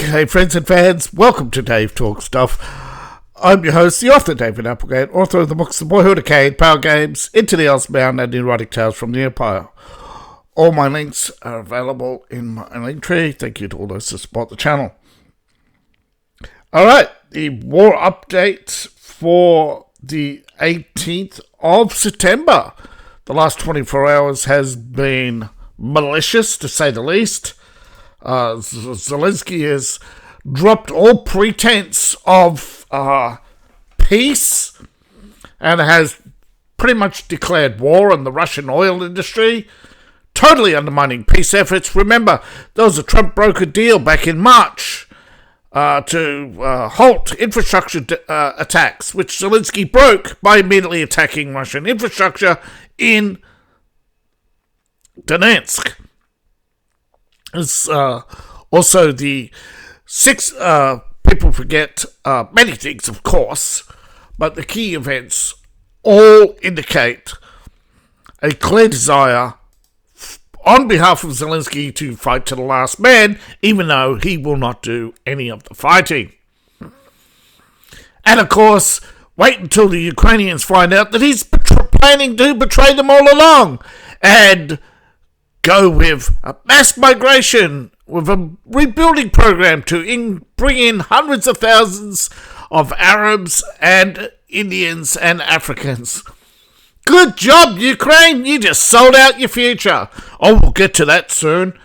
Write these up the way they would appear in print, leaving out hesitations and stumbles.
Hey friends and fans, welcome to Dave Talk Stuff. I'm your host, the author David Applegate, author of the books The Boyhood Arcade, Power Games, Into the Earthbound, and Erotic Tales from the Empire. All my links are available in my link tree. Thank you to all those who support the channel. Alright, the war update for the 18th of September. The last 24 hours has been malicious, to say the least. Zelensky has dropped all pretense of peace and has pretty much declared war on the Russian oil industry, totally undermining peace efforts. Remember, there was a Trump brokered deal back in March to halt infrastructure attacks, which Zelensky broke by immediately attacking Russian infrastructure in Donetsk. It's also the six, people forget many things, of course, but the key events all indicate a clear desire on behalf of Zelensky to fight to the last man, even though he will not do any of the fighting. And of course, wait until the Ukrainians find out that he's planning to betray them all along and go with a mass migration, with a rebuilding program to bring in hundreds of thousands of Arabs and Indians and Africans. Good job, Ukraine! You just sold out your future. Oh, we'll get to that soon.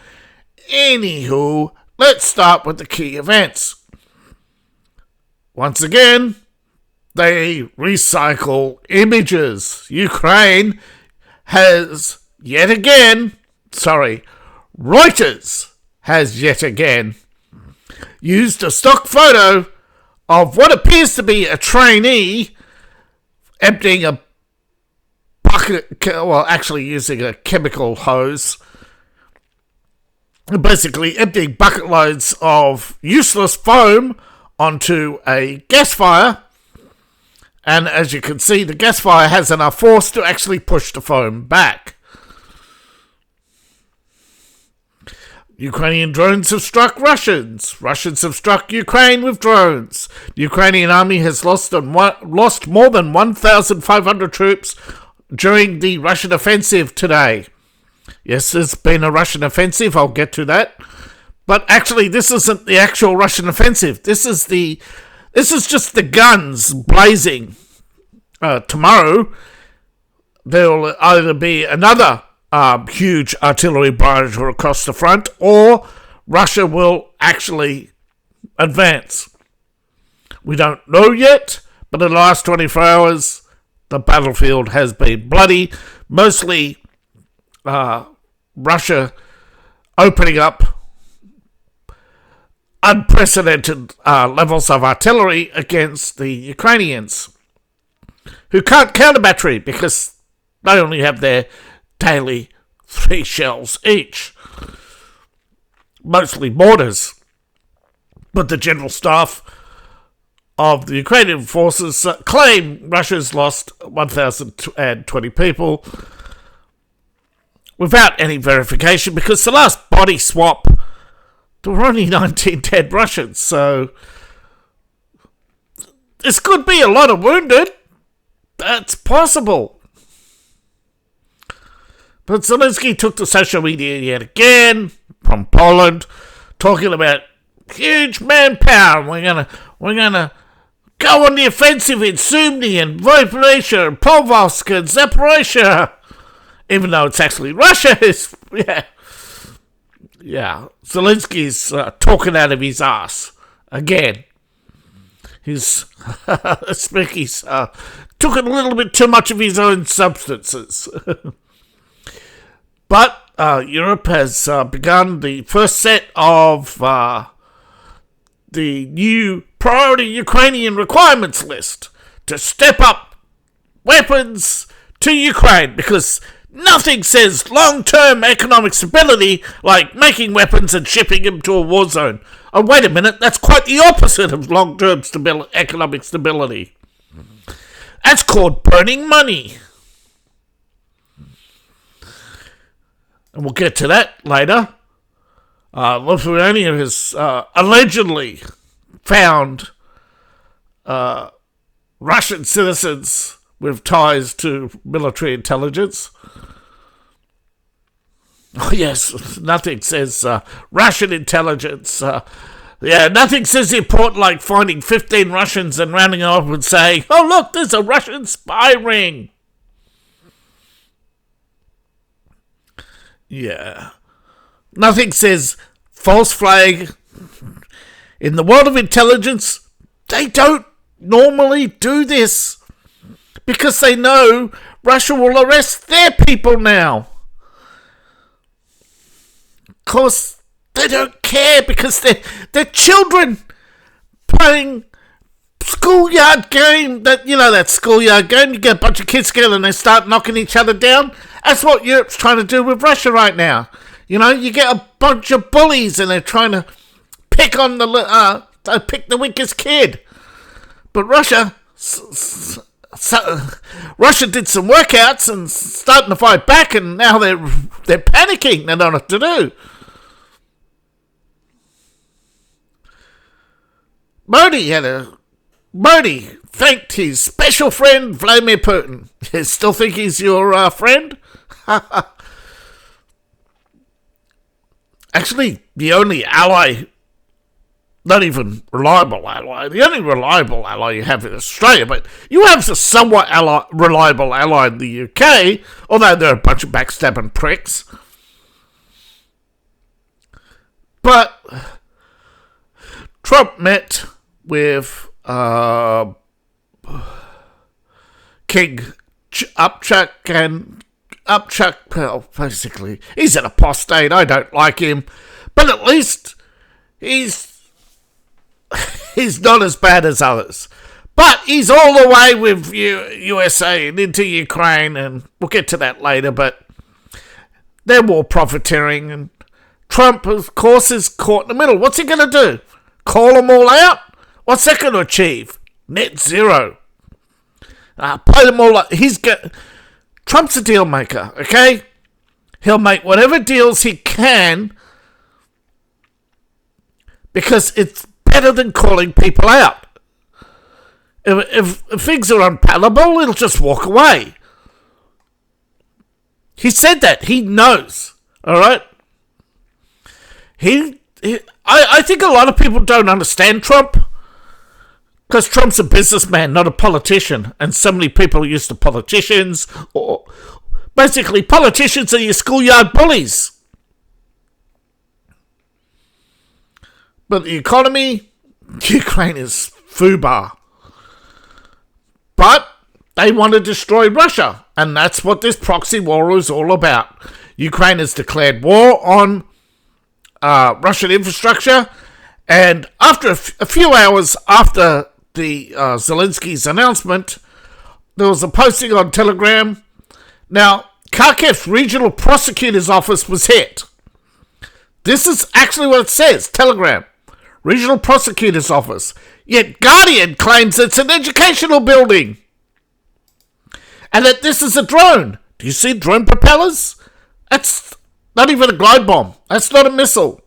Anywho, let's start with the key events. Once again, they recycle images. Ukraine has Reuters has yet again used a stock photo of what appears to be a trainee emptying a bucket, well, actually using a chemical hose, basically emptying bucket loads of useless foam onto a gas fire. And as you can see, the gas fire has enough force to actually push the foam back. Ukrainian drones have struck Russians. Russians have struck Ukraine with drones. The Ukrainian army has lost more than 1,500 troops during the Russian offensive today. Yes, there's been a Russian offensive. I'll get to that. But actually, this isn't the actual Russian offensive. This is just the guns blazing. Tomorrow, there will either be another huge artillery barrage across the front, or Russia will actually advance. We don't know yet, but in the last 24 hours, the battlefield has been bloody. Mostly Russia opening up unprecedented levels of artillery against the Ukrainians, who can't counter battery because they only have their daily 3 shells each, mostly mortars. But the general staff of the Ukrainian forces claim Russia's lost 1,020 people without any verification, because the last body swap, there were only 19 dead Russians, so this could be a lot of wounded. That's possible. But Zelensky took to social media yet again, from Poland, talking about huge manpower. We're gonna go on the offensive in Sumy and Zaporizhzhia and Polvosk and Zaporizhzhia, even though it's actually Russia. Yeah, Zelensky's talking out of his ass again. He's took a little bit too much of his own substances. But Europe has begun the first set of the new priority Ukrainian requirements list to step up weapons to Ukraine, because nothing says long-term economic stability like making weapons and shipping them to a war zone. Oh, wait a minute, that's quite the opposite of long-term economic stability. That's called burning money. And we'll get to that later. Lithuania has allegedly found Russian citizens with ties to military intelligence. Oh, yes, nothing says Russian intelligence. Nothing says important like finding 15 Russians and rounding up and saying, oh, look, there's a Russian spy ring. Yeah. Nothing says false flag. In the world of intelligence, they don't normally do this because they know Russia will arrest their people now. Of course, they don't care because they're children playing schoolyard game. That schoolyard game. You get a bunch of kids together and they start knocking each other down. That's what Europe's trying to do with Russia right now. You get a bunch of bullies and they're trying to pick on pick the weakest kid. But Russia did some workouts and starting to fight back, and now they're panicking. They don't know what to do. Modi thanked his special friend Vladimir Putin. You still think he's your friend? Actually, the only ally, not even reliable ally, the only reliable ally you have in Australia, but you have a somewhat reliable ally in the UK, although they're a bunch of backstabbing pricks. But Trump met with King Upchuck, well, basically, he's an apostate. I don't like him. But at least he's not as bad as others. But he's all the way with USA and into Ukraine, and we'll get to that later, but they're war profiteering, and Trump, of course, is caught in the middle. What's he going to do? Call them all out? What's that going to achieve? Net zero. Play them all up. Trump's a deal maker, okay? He'll make whatever deals he can because it's better than calling people out. If things are unpalatable, he'll just walk away. He said that. He knows, all right? I think a lot of people don't understand Trump because Trump's a businessman, not a politician, and so many people are used to politicians, or basically politicians are your schoolyard bullies. But the economy, Ukraine is foobar. But they want to destroy Russia, and that's what this proxy war is all about. Ukraine has declared war on Russian infrastructure, and after a few hours after the Zelensky's announcement, there was a posting on Telegram. Now, Kharkiv's regional prosecutor's office was hit. This is actually what it says, Telegram. Regional prosecutor's office. Yet Guardian claims it's an educational building. And that this is a drone. Do you see drone propellers? That's not even a glide bomb. That's not a missile.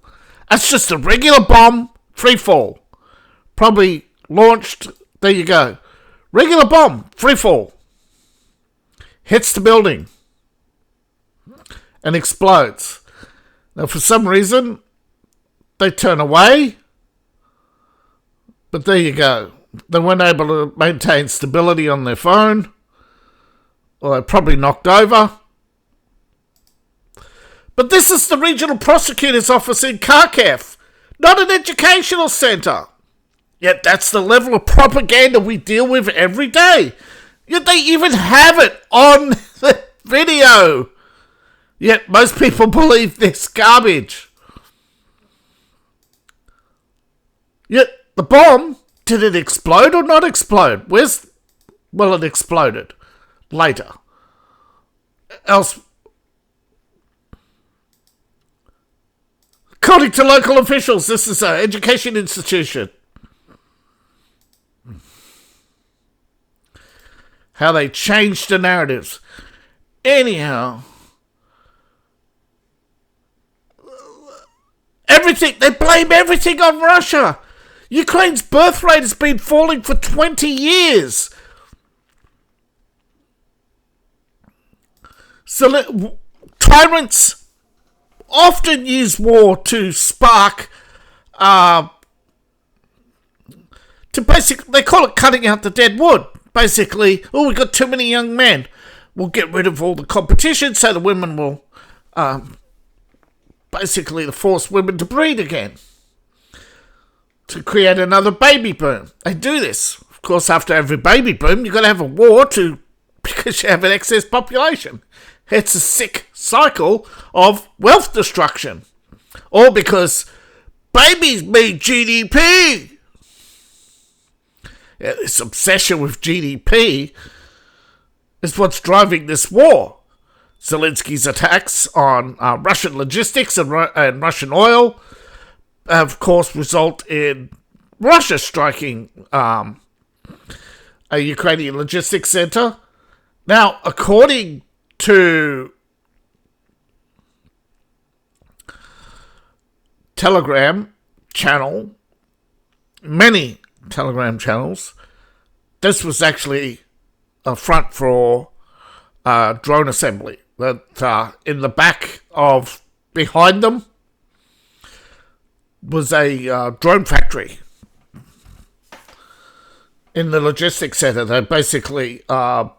That's just a regular bomb, free fall. Probably launched, there you go. Regular bomb, free fall. Hits the building. And explodes. Now, for some reason, they turn away. But there you go. They weren't able to maintain stability on their phone. Or they're probably knocked over. But this is the regional prosecutor's office in Kharkiv, not an educational centre. Yet that's the level of propaganda we deal with every day. Yet they even have it on the video. Yet most people believe this garbage. Yet the bomb, did it explode or not explode? Well, it exploded later. According to local officials, this is an education institution. How they changed the narratives. Anyhow, everything. They blame everything on Russia. Ukraine's birth rate has been falling for 20 years. So tyrants often use war to spark, to basically, they call it cutting out the dead wood. Basically, we've got too many young men. We'll get rid of all the competition so the women will, basically, force women to breed again. To create another baby boom. They do this. Of course, after every baby boom, you've got to have a war because you have an excess population. It's a sick cycle of wealth destruction. All because babies mean GDP. Yeah, this obsession with GDP is what's driving this war. Zelensky's attacks on Russian logistics and Russian oil, of course, result in Russia striking a Ukrainian logistics center. Now, according to Telegram channel, many Telegram channels, this was actually a front for drone assembly. That in the back of, behind them, was a drone factory in the logistics center. They basically, but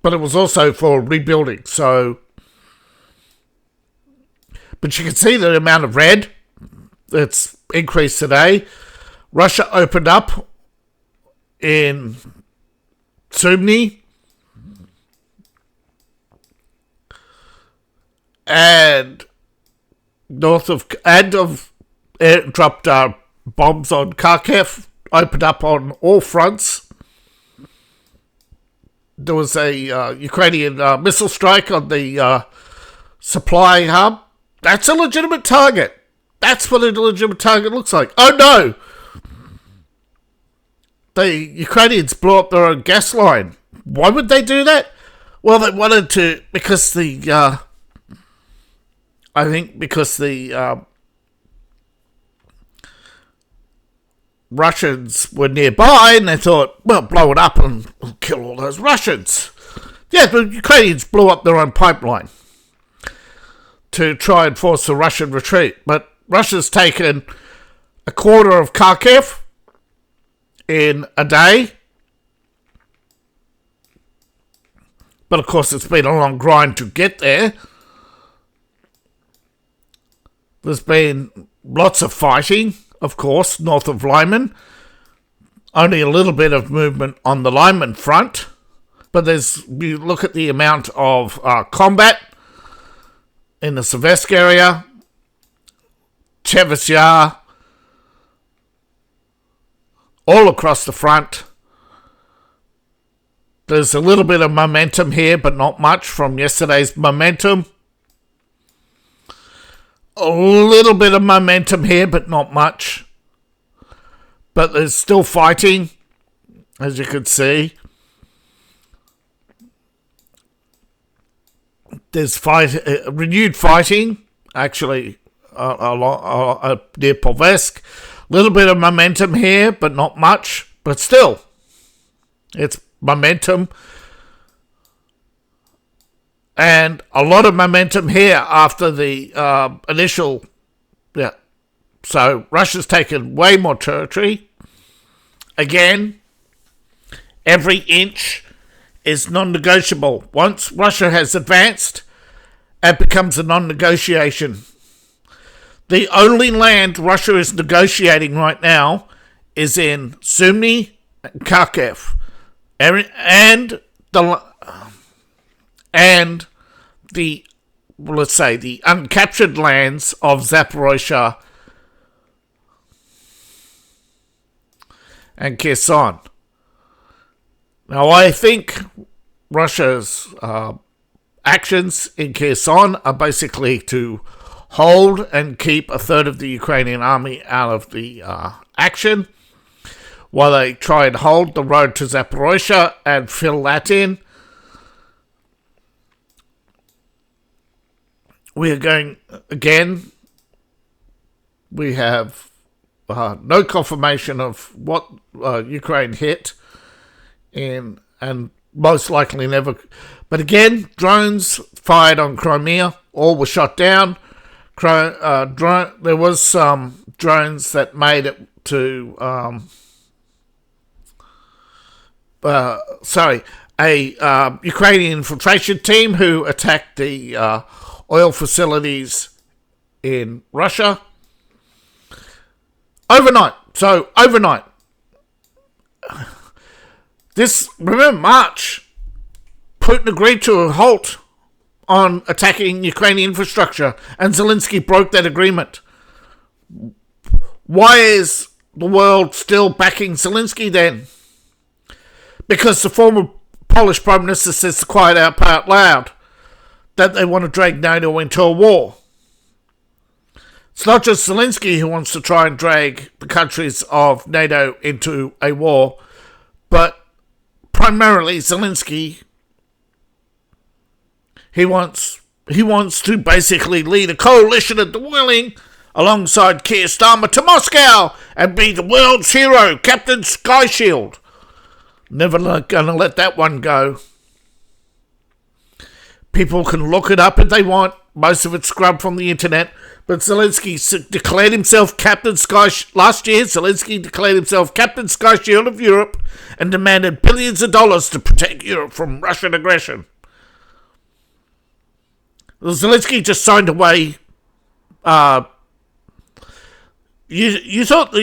it was also for rebuilding. So, but you can see the amount of red that's increased today. Russia opened up in Sumy and north of dropped bombs on Kharkiv, opened up on all fronts. There was a Ukrainian missile strike on the supply hub. That's a legitimate target. That's what a legitimate target looks like. Oh no! The Ukrainians blew up their own gas line. Why would they do that? Well, they wanted to, because the Russians were nearby, and they thought, well, blow it up and we'll kill all those Russians. Yeah, the Ukrainians blew up their own pipeline to try and force a Russian retreat. But Russia's taken a quarter of Kharkiv in a day. But of course, it's been a long grind to get there. There's been lots of fighting, of course, north of Lyman. Only a little bit of movement on the Lyman front. But you look at the amount of combat in the Seversk area, Chevis Yar, all across the front. There's a little bit of momentum here, but not much from yesterday's momentum. A little bit of momentum here, but not much. But there's still fighting, as you can see. There's renewed fighting, actually, near Polvesk. A little bit of momentum here, but not much. But still, it's momentum. And a lot of momentum here after the initial... Yeah. So Russia's taken way more territory. Again, every inch is non-negotiable. Once Russia has advanced, it becomes a non-negotiation. The only land Russia is negotiating right now is in Sumy and Kharkiv. And the let's say, the uncaptured lands of Zaporozhye and Kherson. Now, I think Russia's actions in Kherson are basically to hold and keep a third of the Ukrainian army out of the action, while they try and hold the road to Zaporozhye and fill that in. We are going, again, we have no confirmation of what Ukraine hit, and most likely never. But again, drones fired on Crimea, all were shot down. There was some drones that made it to a Ukrainian infiltration team who attacked the oil facilities in Russia overnight. So overnight, remember March, Putin agreed to a halt on attacking Ukrainian infrastructure, and Zelensky broke that agreement. Why is the world still backing Zelensky then? Because the former Polish Prime Minister says to quiet out loud that they want to drag NATO into a war. It's not just Zelensky who wants to try and drag the countries of NATO into a war, but primarily Zelensky. He wants to basically lead a coalition of the willing alongside Keir Starmer to Moscow and be the world's hero, Captain Sky Shield. Never gonna let that one go. People can look it up if they want. Most of it's scrubbed from the internet. But Zelensky declared himself Captain Sky... Last year, Zelensky declared himself Captain Sky Shield of Europe and demanded billions of dollars to protect Europe from Russian aggression. Zelensky just signed away... You thought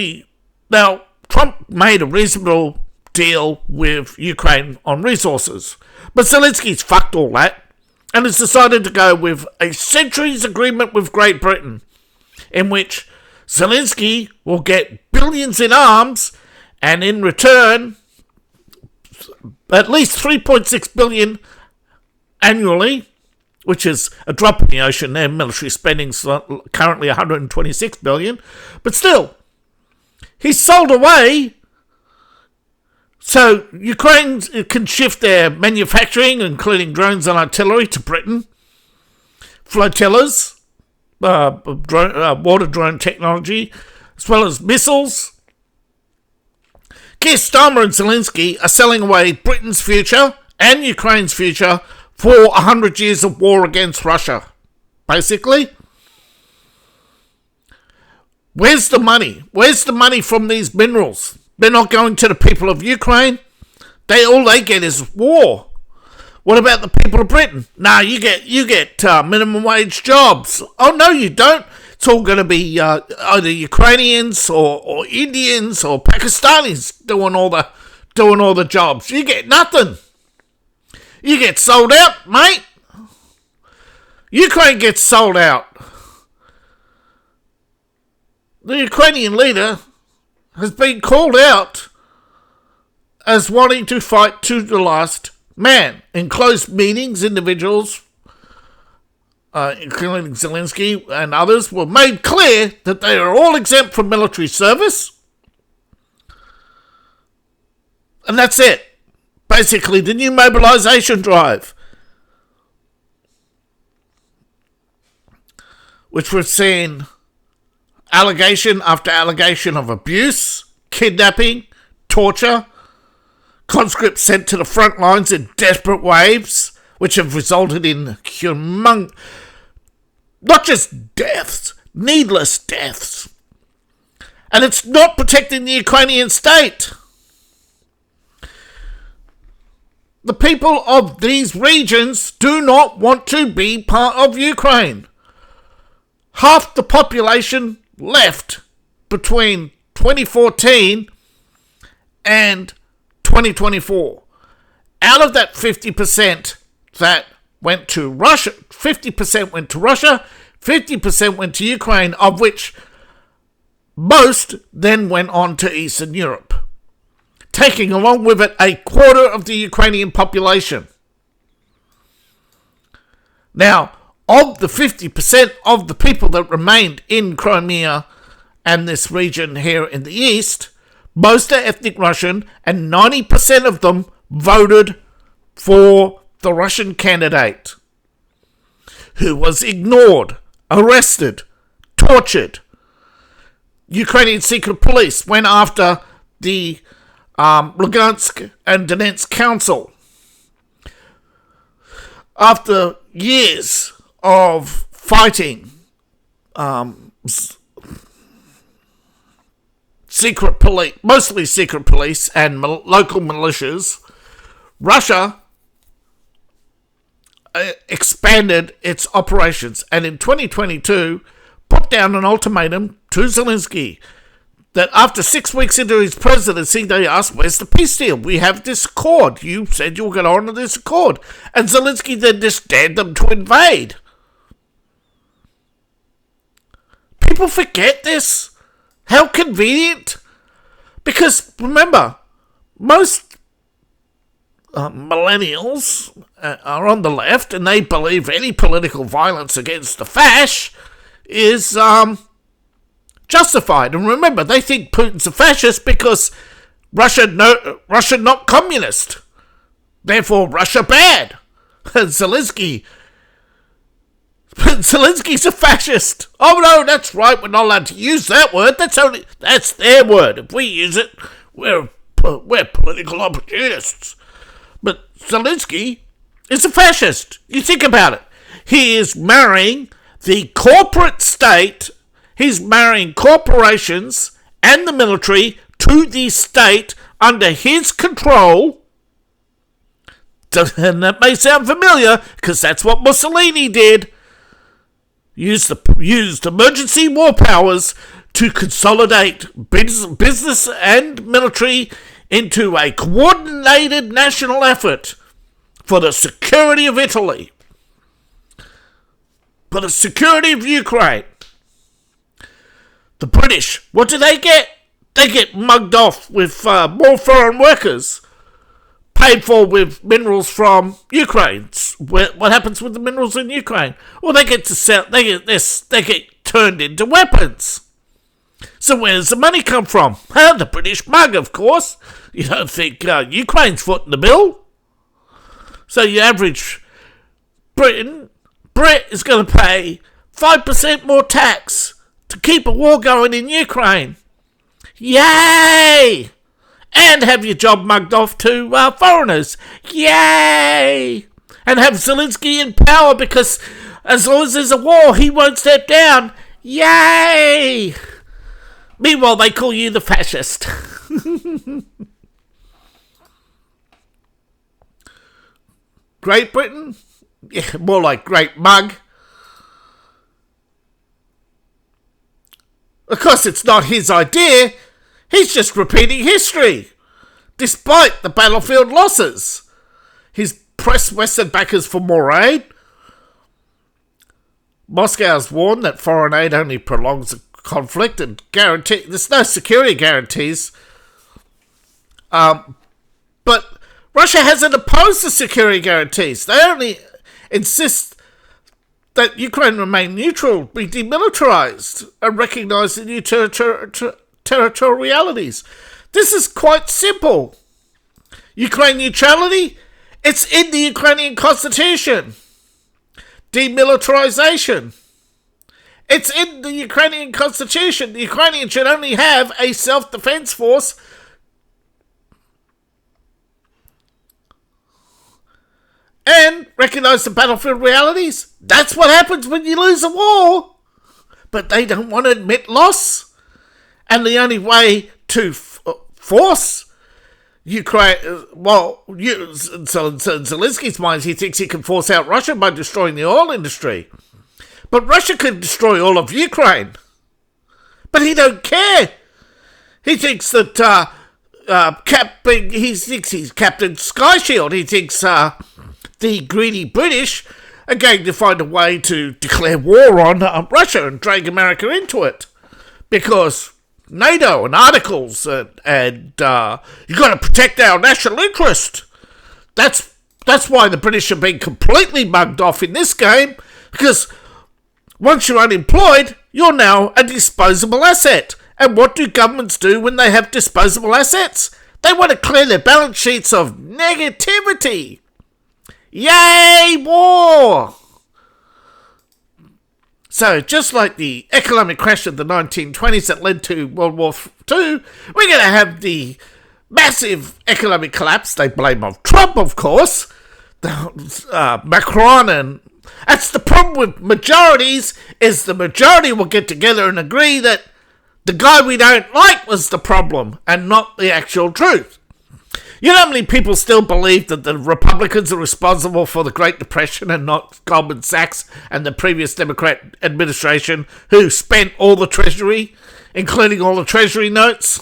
Now, Trump made a reasonable deal with Ukraine on resources. But Zelensky's fucked all that and has decided to go with a centuries agreement with Great Britain, in which Zelensky will get billions in arms and in return at least 3.6 billion annually, which is a drop in the ocean. Their military spending's currently 126 billion, but still, he's sold away. So Ukraine can shift their manufacturing, including drones and artillery, to Britain. Flotillas, water drone technology, as well as missiles. Keir Starmer and Zelensky are selling away Britain's future and Ukraine's future for 100 years of war against Russia. Basically, where's the money? Where's the money from these minerals? They're not going to the people of Ukraine. All they get is war. What about the people of Britain? Nah, you get minimum wage jobs. Oh no, you don't. It's all going to be either Ukrainians or Indians or Pakistanis doing all the jobs. You get nothing. You get sold out, mate. Ukraine gets sold out. The Ukrainian leader has been called out as wanting to fight to the last man. In closed meetings, individuals, including Zelensky and others, were made clear that they are all exempt from military service. And that's it. Basically, the new mobilization drive, which we've seen allegation after allegation of abuse, kidnapping, torture, conscripts sent to the front lines in desperate waves, which have resulted in not just deaths, needless deaths. And it's not protecting the Ukrainian state. The people of these regions do not want to be part of Ukraine. Half the population left between 2014 and 2024. Out of that 50% that went to Russia, 50% went to Russia, 50% went to Ukraine, of which most then went on to Eastern Europe, taking along with it a quarter of the Ukrainian population. Now, of the 50% of the people that remained in Crimea and this region here in the east, most are ethnic Russian, and 90% of them voted for the Russian candidate, who was ignored, arrested, tortured, Ukrainian secret police went after the Lugansk and Donetsk Council. After years of fighting secret police, mostly secret police and local militias, Russia expanded its operations and in 2022 put down an ultimatum to Zelensky that after 6 weeks into his presidency, they asked, where's the peace deal? We have this accord. You said you were going to honor this accord. And Zelensky then just dared them to invade. People forget this. How convenient. Because, remember, most millennials are on the left and they believe any political violence against the fash is justified. And remember, they think Putin's a fascist because Russia not communist. Therefore, Russia bad. And Zelensky's a fascist. Oh no, that's right. We're not allowed to use that word. That's their word. If we use it, we're political opportunists. But Zelensky is a fascist. You think about it. He is marrying the corporate state. He's marrying corporations and the military to the state under his control. And that may sound familiar because that's what Mussolini did. Used emergency war powers to consolidate business and military into a coordinated national effort for the security of Italy, for the security of Ukraine. The British, what do they get? They get mugged off with more foreign workers, paid for with minerals from Ukraine. What happens with the minerals in Ukraine? Well, they get to sell. They get turned into weapons. So where does the money come from? The British mug, of course. You don't think Ukraine's footing the bill? So your average Brit is going to pay 5% more tax to keep a war going in Ukraine. Yay! And have your job mugged off to foreigners. Yay! And have Zelensky in power because as long as there's a war, he won't step down. Yay! Meanwhile, they call you the fascist. Great Britain? Yeah, more like Great Mug. Of course, it's not his idea. He's just repeating history. Despite the battlefield losses. He's pressed Western backers for more aid. Moscow's warned that foreign aid only prolongs the conflict and there's no security guarantees. But Russia hasn't opposed the security guarantees. They only insist that Ukraine remain neutral, be demilitarized, and recognize the new territorialities. This is quite simple. Ukraine neutrality, it's in the Ukrainian constitution. Demilitarization, it's in the Ukrainian constitution. The Ukrainians should only have a self-defense force and recognize the battlefield realities. That's what happens when you lose a war. But they don't want to admit loss. And the only way to force Ukraine, Zelensky's mind, he thinks he can force out Russia by destroying the oil industry. But Russia could destroy all of Ukraine. But he don't care. He thinks that he thinks he's Captain Sky Shield. He thinks the greedy British are going to find a way to declare war on Russia and drag America into it. Because NATO and articles and you've got to protect our national interest. That's why the British have been completely mugged off in this game, because once you're unemployed, you're now a disposable asset. And what do governments do when they have disposable assets? They want to clear their balance sheets of negativity. Yay, war! So, just like the economic crash of the 1920s that led to World War II, we're going to have the massive economic collapse. They blame on Trump, of course, Macron, and that's the problem with majorities, is the majority will get together and agree that the guy we don't like was the problem and not the actual truth. You know how many people still believe that the Republicans are responsible for the Great Depression and not Goldman Sachs and the previous Democrat administration who spent all the Treasury, including all the Treasury notes?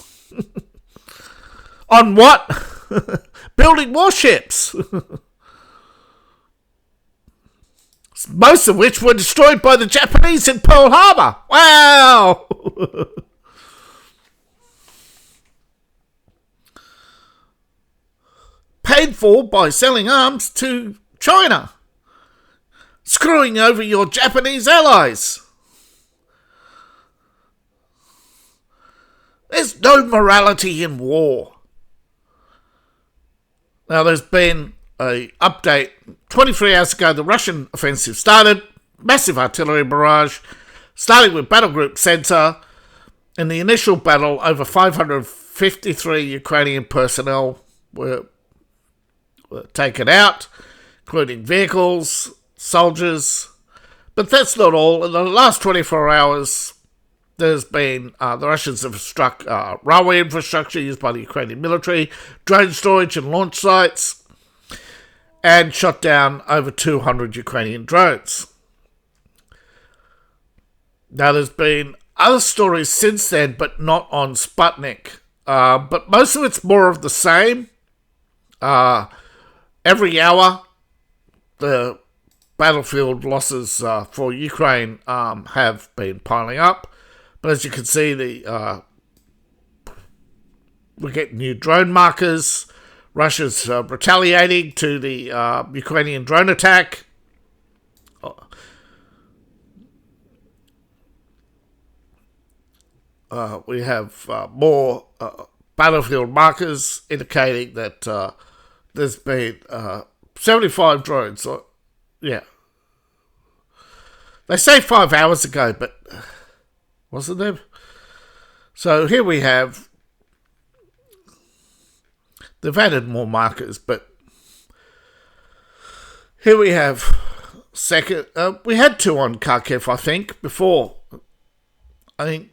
On what? Building warships. Most of which were destroyed by the Japanese in Pearl Harbor. Wow! Paid for by selling arms to China, screwing over your Japanese allies. There's no morality in war. Now, there's been an update. 23 hours ago, the Russian offensive started. Massive artillery barrage, starting with battle group Center. In the initial battle, over 553 Ukrainian personnel were taken out, including vehicles, soldiers. But that's not all. In the last 24 hours, there's been, the Russians have struck railway infrastructure used by the Ukrainian military, drone storage and launch sites, and shot down over 200 Ukrainian drones. Now, there's been other stories since then, but not on Sputnik. But most of it's more of the same. Every hour, the battlefield losses for Ukraine have been piling up. But as you can see, we're getting new drone markers. Russia's retaliating to the Ukrainian drone attack. We have more battlefield markers indicating that there's been 75 drones. Yeah. They say 5 hours ago, but wasn't there? So here we have, they've added more markers, but here we have second, we had two on Kharkiv, I think, before. I think,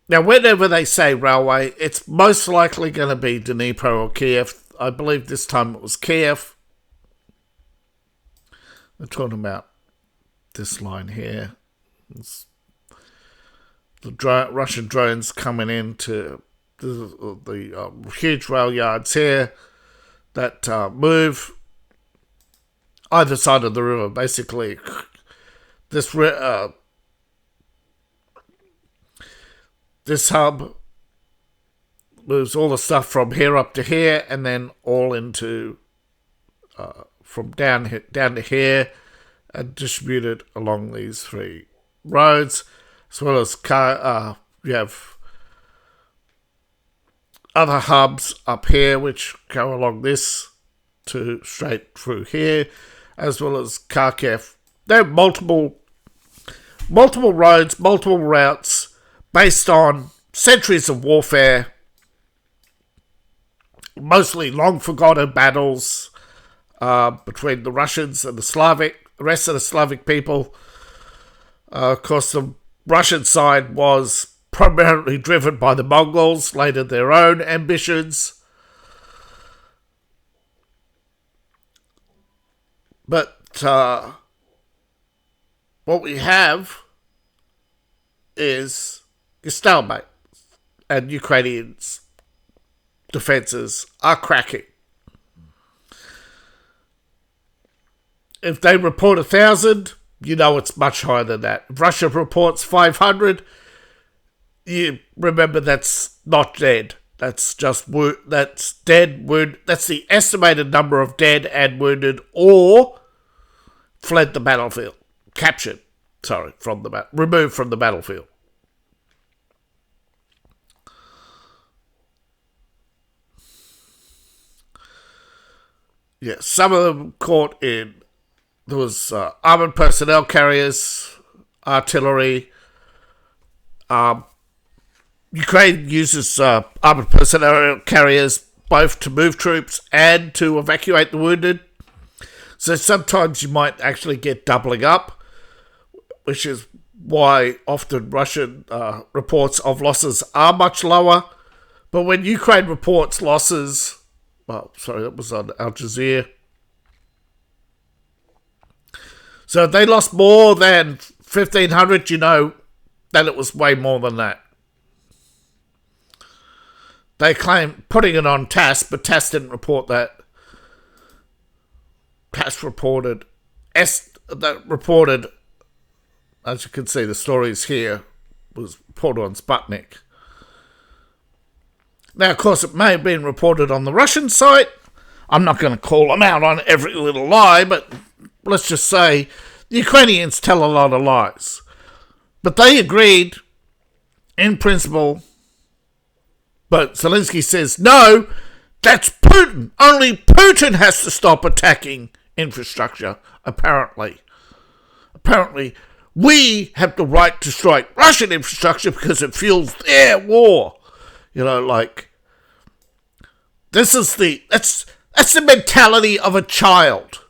now whenever they say railway, it's most likely going to be Dnipro or Kiev. I believe this time it was Kiev. They're talking about this line here. It's the Russian drones coming into the huge rail yards here that move either side of the river. Basically, this hub moves all the stuff from here up to here, and then all into from down to here, and distributed along these three roads, as well as you have other hubs up here which go along this to straight through here, as well as Kharkiv. There are multiple roads, multiple routes based on centuries of warfare, mostly long forgotten battles between the Russians and the rest of the Slavic people. Of course, the Russian side was primarily driven by the Mongols, later their own ambitions. But what we have is a stalemate, and Ukrainians' defences are cracking. If they report 1,000, you know it's much higher than that. If Russia reports 500, you remember that's not dead. That's just that's dead, wound. That's the estimated number of dead and wounded or fled the battlefield. Captured, removed from the battlefield. Yeah, some of them caught in there was armoured personnel carriers, artillery. Ukraine uses armoured personnel carriers both to move troops and to evacuate the wounded. So sometimes you might actually get doubling up, which is why often Russian reports of losses are much lower. But when Ukraine reports losses, that was on Al Jazeera. So if they lost more than 1,500, you know that it was way more than that. They claim putting it on TASS, but TASS didn't report that. TASS reported, as you can see, the stories here was reported on Sputnik. Now, of course, it may have been reported on the Russian site. I'm not going to call them out on every little lie, but let's just say the Ukrainians tell a lot of lies. But they agreed in principle. But Zelensky says, no, that's Putin. Only Putin has to stop attacking infrastructure, apparently. Apparently, we have the right to strike Russian infrastructure because it fuels their war. You know, like, that's the mentality of a child.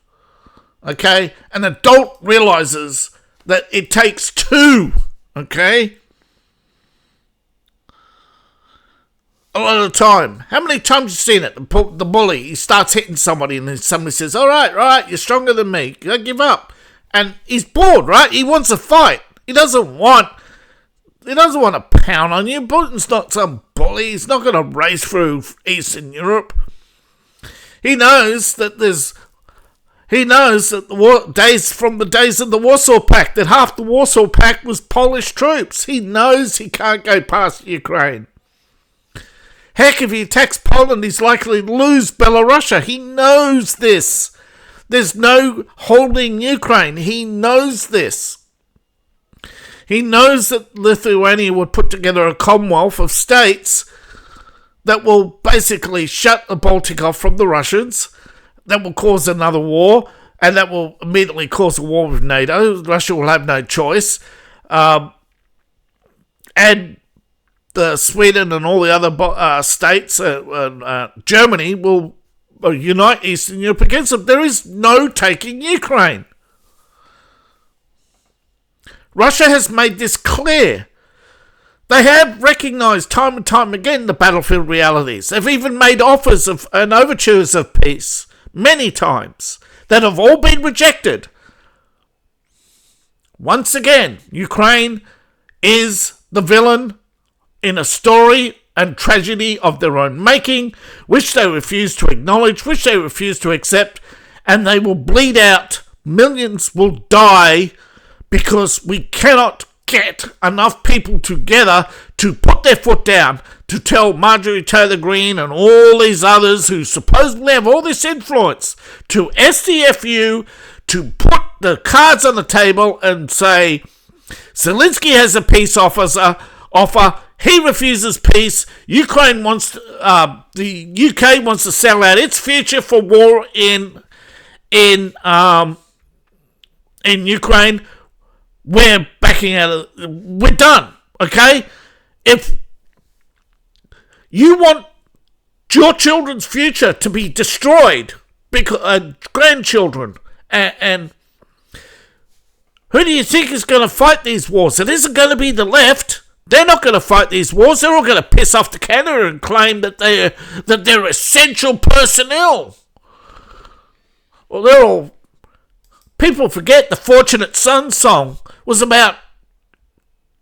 Okay? An adult realizes that it takes two. Okay? A lot of the time. How many times have you seen it? The bully, he starts hitting somebody and then somebody says, all right, you're stronger than me. Don't give up. And he's bored, right? He wants a fight. He doesn't want to pound on you. Putin's not some bully. He's not going to race through Eastern Europe. He knows that the days of the Warsaw Pact, that half the Warsaw Pact was Polish troops. He knows he can't go past Ukraine. Heck, if he attacks Poland, he's likely to lose Belarus. He knows this. There's no holding Ukraine. He knows this. He knows that Lithuania would put together a commonwealth of states that will basically shut the Baltic off from the Russians, that will cause another war, and that will immediately cause a war with NATO. Russia will have no choice. And Sweden and all the other states, Germany, will unite Eastern Europe against them. There is no taking Ukraine. Russia has made this clear. They have recognised time and time again the battlefield realities. They've even made offers and overtures of peace many times that have all been rejected. Once again, Ukraine is the villain in a story and tragedy of their own making, which they refuse to acknowledge, which they refuse to accept, and they will bleed out. Millions will die because we cannot get enough people together to put their foot down, to tell Marjorie Taylor Greene and all these others who supposedly have all this influence, to SDFU, to put the cards on the table and say, Zelensky has a peace offer. He refuses peace. The UK wants to sell out its future for war in Ukraine. We're backing out. We're done. Okay? If you want your children's future to be destroyed, because grandchildren, and who do you think is going to fight these wars? It isn't going to be the left. They're not going to fight these wars. They're all going to piss off to Canada and claim that they're essential personnel. Well, they're all. People forget the Fortunate Son song was about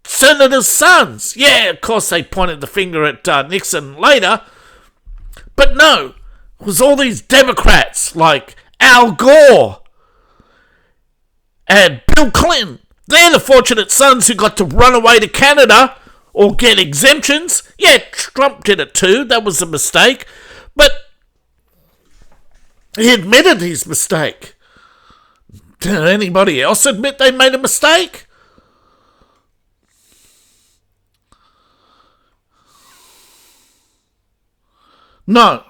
senators' sons. Yeah, of course they pointed the finger at Nixon later, but no, it was all these Democrats like Al Gore and Bill Clinton. They're the fortunate sons who got to run away to Canada or get exemptions. Yeah, Trump did it too. That was a mistake. But he admitted his mistake. Did anybody else admit they made a mistake? No.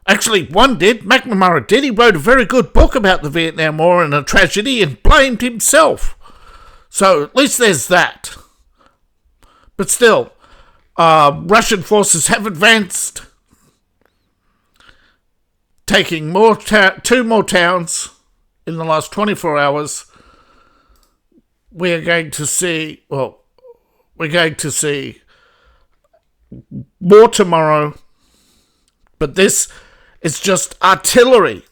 Actually, one did. McNamara did. He wrote a very good book about the Vietnam War and a tragedy and blamed himself. So at least there's that. But still, Russian forces have advanced, taking two more towns in the last 24 hours. We're going to see more tomorrow, but this is just artillery.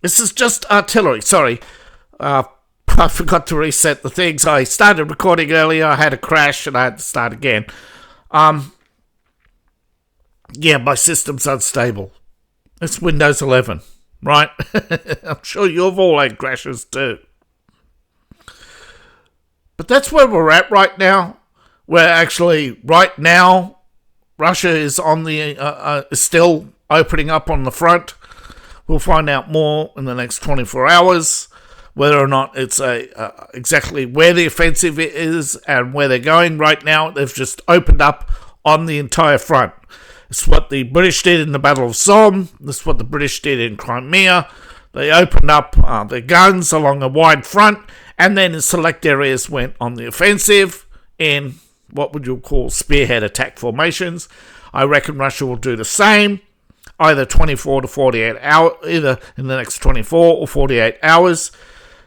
This is just artillery. Sorry, I forgot to reset the things. I started recording earlier, I had a crash, and I had to start again. Yeah, my system's unstable. It's Windows 11, right? I'm sure you've all had crashes too. But that's where we're at right now. Where actually, right now, Russia is on the still opening up on the front. We'll find out more in the next 24 hours, whether or not it's exactly where the offensive is and where they're going. Right now, they've just opened up on the entire front. It's what the British did in the Battle of Somme. This is what the British did in Crimea. They opened up their guns along a wide front, and then in select areas went on the offensive in what would you call spearhead attack formations. I reckon Russia will do the same, either 24 to 48 hours, either in the next 24 or 48 hours.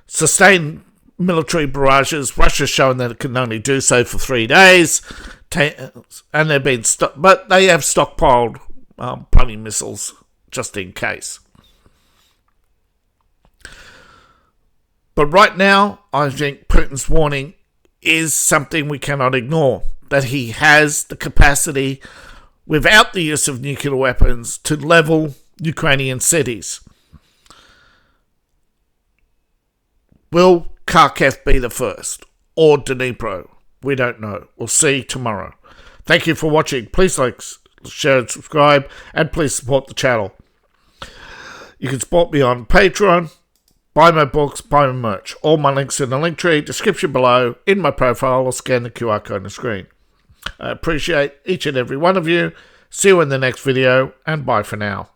Sustained military barrages. Russia's shown that it can only do so for 3 days, and they've been but they have stockpiled plenty of missiles just in case. But right now, I think Putin's warning is something we cannot ignore, that he has the capacity, without the use of nuclear weapons, to level Ukrainian cities. Will Kharkiv be the first? Or Dnipro? We don't know. We'll see tomorrow. Thank you for watching. Please like, share and subscribe, and please support the channel. You can support me on Patreon, buy my books, buy my merch. All my links in the link tree, description below, in my profile, or scan the QR code on the screen. I appreciate each and every one of you. See you in the next video, and bye for now.